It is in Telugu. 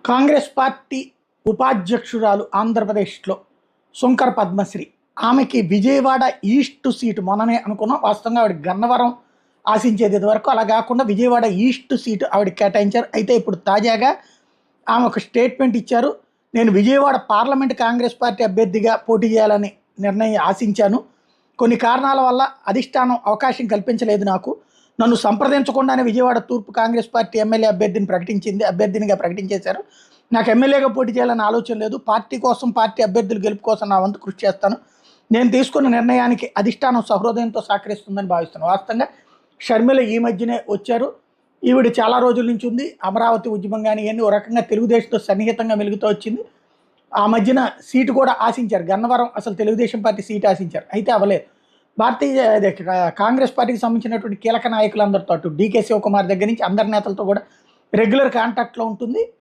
కాంగ్రెస్ పార్టీ ఉపాధ్యక్షురాలు ఆంధ్రప్రదేశ్లో శుంకర పద్మశ్రీ. ఆమెకి విజయవాడ ఈస్ట్ సీటు మొన్ననే అనుకున్నాం. వాస్తవంగా ఆవిడ గన్నవరం ఆశించేది వరకు, అలా కాకుండా విజయవాడ ఈస్ట్ సీటు ఆవిడకి కేటాయించారు. అయితే ఇప్పుడు తాజాగా ఆమె ఒక స్టేట్మెంట్ ఇచ్చారు. నేను విజయవాడ పార్లమెంట్ కాంగ్రెస్ పార్టీ అభ్యర్థిగా పోటీ చేయాలని నిర్ణయం ఆశించాను. కొన్ని కారణాల వల్ల అధిష్టానం అవకాశం కల్పించలేదు నాకు. నన్ను సంప్రదించకుండానే విజయవాడ తూర్పు కాంగ్రెస్ పార్టీ ఎమ్మెల్యే అభ్యర్థినిగా ప్రకటించేశారు. నాకు ఎమ్మెల్యేగా పోటీ చేయాలని ఆలోచన లేదు. పార్టీ కోసం, పార్టీ అభ్యర్థుల గెలుపు కోసం నా వంతు కృషి చేస్తాను. నేను తీసుకున్న నిర్ణయానికి అధిష్టానం సహృదయంతో సహకరిస్తుందని భావిస్తున్నాను. వాస్తవంగా షర్మిల ఈ మధ్యనే వచ్చారు. ఈవిడ చాలా రోజుల నుంచి ఉంది. అమరావతి ఉద్యమం కానీ ఇవన్నీ ఓ రకంగా తెలుగుదేశంతో సన్నిహితంగా మెలుగుతూ వచ్చింది. ఆ మధ్యన సీటు కూడా ఆశించారు. గన్నవరం అసలు తెలుగుదేశం పార్టీ సీటు ఆశించారు, అయితే అవ్వలేదు. కాంగ్రెస్ పార్టీకి సంబంధించినటువంటి కీలక నాయకులందరితో, అటు డీకే శివకుమార్ దగ్గర నుంచి అందరి నేతలతో కూడా రెగ్యులర్ కాంటాక్ట్లో ఉంటుంది.